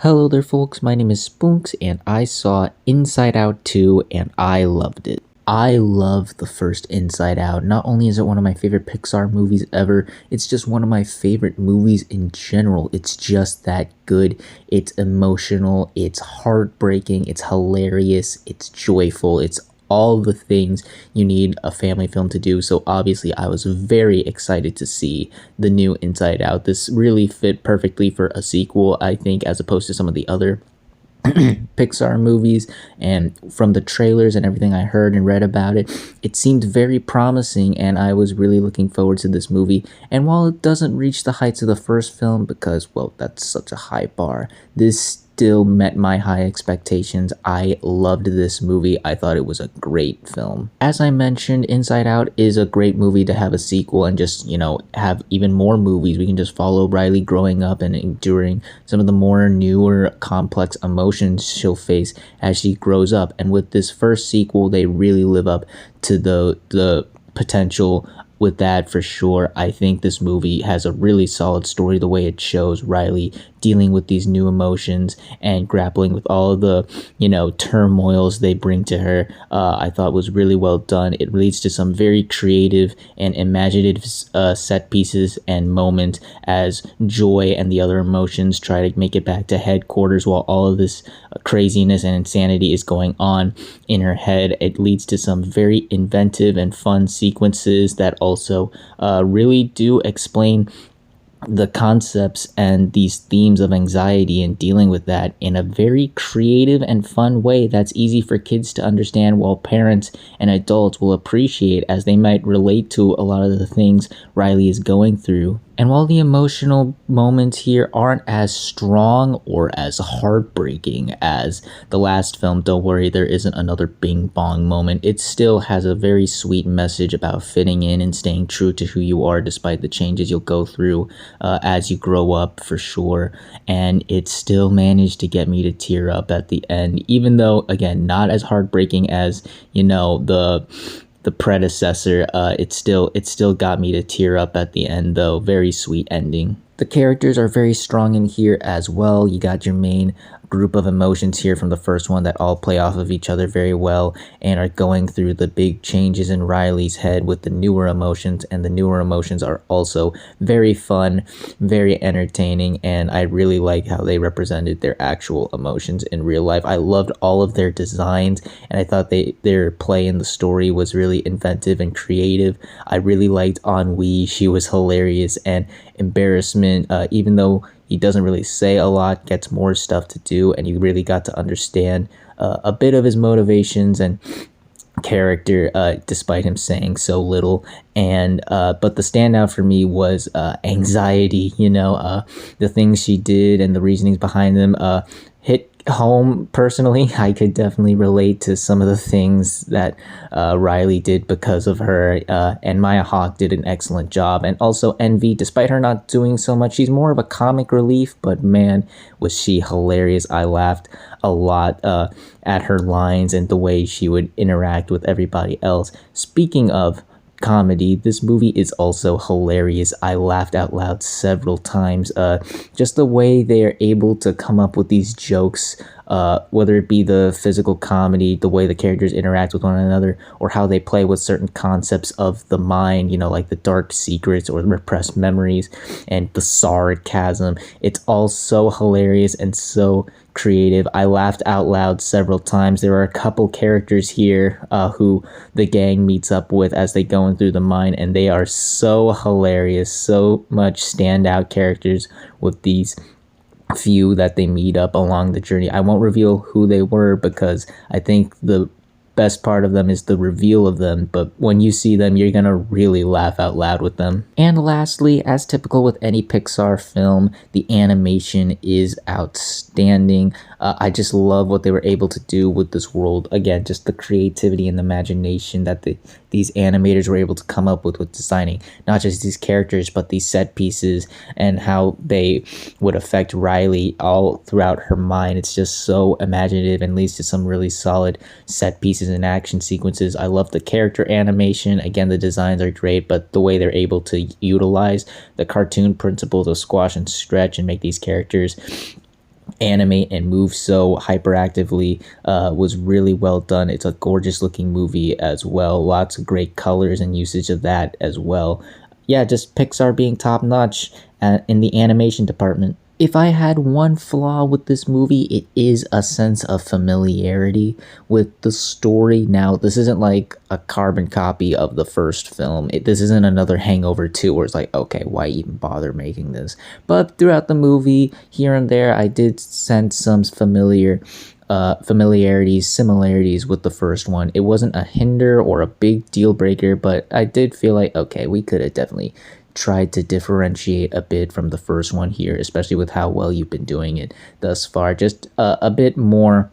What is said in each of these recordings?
Hello there, folks. My name is Spoonks, and I saw Inside Out 2, and I loved it. I love the first Inside Out. Not only is it one of my favorite Pixar movies ever, it's just one of my favorite movies in general. It's just that good. It's emotional, it's heartbreaking, it's hilarious, it's joyful, it's all the things you need a family film to do. So obviously I was very excited to see the new Inside Out. This really fit perfectly for a sequel, I think, as opposed to some of the other Pixar movies. And from the trailers and everything I heard and read about it, it seemed very promising, and I was really looking forward to this movie. And while it doesn't reach the heights of the first film, because, well, that's such a high bar, this still met my high expectations. I loved this movie. I thought it was a great film. As I mentioned, Inside Out is a great movie to have a sequel and just, have even more movies. We can just follow Riley growing up and enduring some of the more newer, complex emotions she'll face as she grows up. And with this first sequel, they really live up to the potential with that for sure. I think this movie has a really solid story, the way it shows Riley dealing with these new emotions and grappling with all of the, turmoils they bring to her. I thought was really well done. It leads to some very creative and imaginative set pieces and moments as Joy and the other emotions try to make it back to headquarters while all of this craziness and insanity is going on in her head. It leads to some very inventive and fun sequences that also really do explain the concepts and these themes of anxiety and dealing with that in a very creative and fun way that's easy for kids to understand, while parents and adults will appreciate, as they might relate to a lot of the things Riley is going through. And while the emotional moments here aren't as strong or as heartbreaking as the last film, don't worry, there isn't another bing bong moment. It still has a very sweet message about fitting in and staying true to who you are despite the changes you'll go through as you grow up, for sure. And it still managed to get me to tear up at the end, even though, again, not as heartbreaking as, the predecessor. It still got me to tear up at the end, though. Very sweet ending. The characters are very strong in here as well. You got your main group of emotions here from the first one that all play off of each other very well and are going through the big changes in Riley's head with the newer emotions, and the newer emotions are also very fun, very entertaining, and I really like how they represented their actual emotions in real life. I loved all of their designs, and I thought their play in the story was really inventive and creative. I really liked Ennui. She was hilarious, and Embarrassment, even though he doesn't really say a lot, gets more stuff to do, and you really got to understand a bit of his motivations and character despite him saying so little. And but the standout for me was Anxiety. The things she did and the reasonings behind them hit home. Personally, I could definitely relate to some of the things that Riley did because of her, and Maya Hawke did an excellent job. And also Envy, despite her not doing so much, she's more of a comic relief, but man, was she hilarious. I laughed a lot at her lines and the way she would interact with everybody else. Speaking of comedy, this movie is also hilarious. I laughed out loud several times. Just the way they are able to come up with these jokes, whether it be the physical comedy, the way the characters interact with one another, or how they play with certain concepts of the mind, like the dark secrets or repressed memories and the sarcasm. It's all so hilarious and so creative. I laughed out loud several times. There are a couple characters here who the gang meets up with as they go in through the mine, and they are so hilarious. So much standout characters with these few that they meet up along the journey. I won't reveal who they were because I think the best part of them is the reveal of them, but when you see them, you're gonna really laugh out loud with them. And lastly, as typical with any Pixar film, the animation is outstanding. I just love what they were able to do with this world. Again, just the creativity and the imagination that these animators were able to come up with designing not just these characters, but these set pieces and how they would affect Riley all throughout her mind. It's just so imaginative and leads to some really solid set pieces and action sequences. I love the character animation. Again, the designs are great, but the way they're able to utilize the cartoon principles of squash and stretch and make these characters animate and move so hyperactively was really well done. It's a gorgeous looking movie as well. Lots of great colors and usage of that as well. Yeah, just Pixar being top notch in the animation department. If I had one flaw with this movie, it is a sense of familiarity with the story. Now, this isn't like a carbon copy of the first film. This isn't another Hangover 2 where it's like, okay, why even bother making this? But throughout the movie, here and there, I did sense some similarities with the first one. It wasn't a hinder or a big deal breaker, but I did feel like, okay, we could have definitely tried to differentiate a bit from the first one here, especially with how well you've been doing it thus far. Just a bit more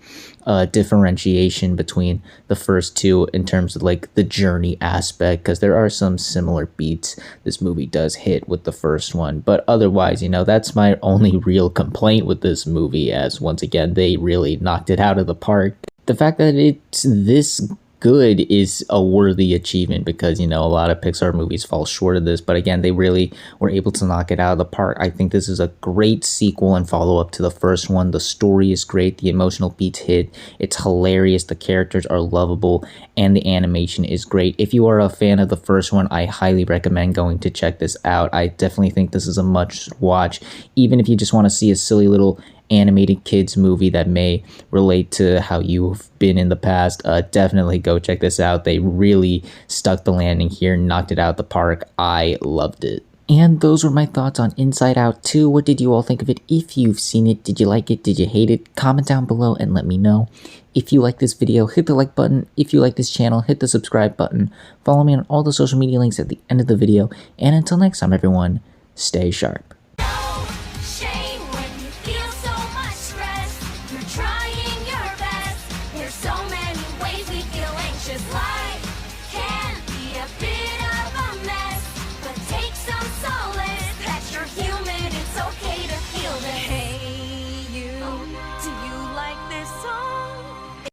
differentiation between the first two in terms of like the journey aspect, because there are some similar beats this movie does hit with the first one. But otherwise, that's my only real complaint with this movie, as once again, they really knocked it out of the park. The fact that it's this good is a worthy achievement, because a lot of Pixar movies fall short of this, but again, they really were able to knock it out of the park. I think this is a great sequel and follow-up to the first one. The story is great, the emotional beats hit, it's hilarious, the characters are lovable, and the animation is great. If you are a fan of the first one, I highly recommend going to check this out. I definitely think this is a must watch, even if you just want to see a silly little animated kids movie that may relate to how you've been in the past. Definitely go check this out. They really stuck the landing here, knocked it out the park. I loved it. And those were my thoughts on Inside Out 2. What did you all think of it? If you've seen it, did you like it? Did you hate it? Comment down below and let me know. If you like this video, hit the like button. If you like this channel, hit the subscribe button. Follow me on all the social media links at the end of the video. And until next time, everyone, stay sharp.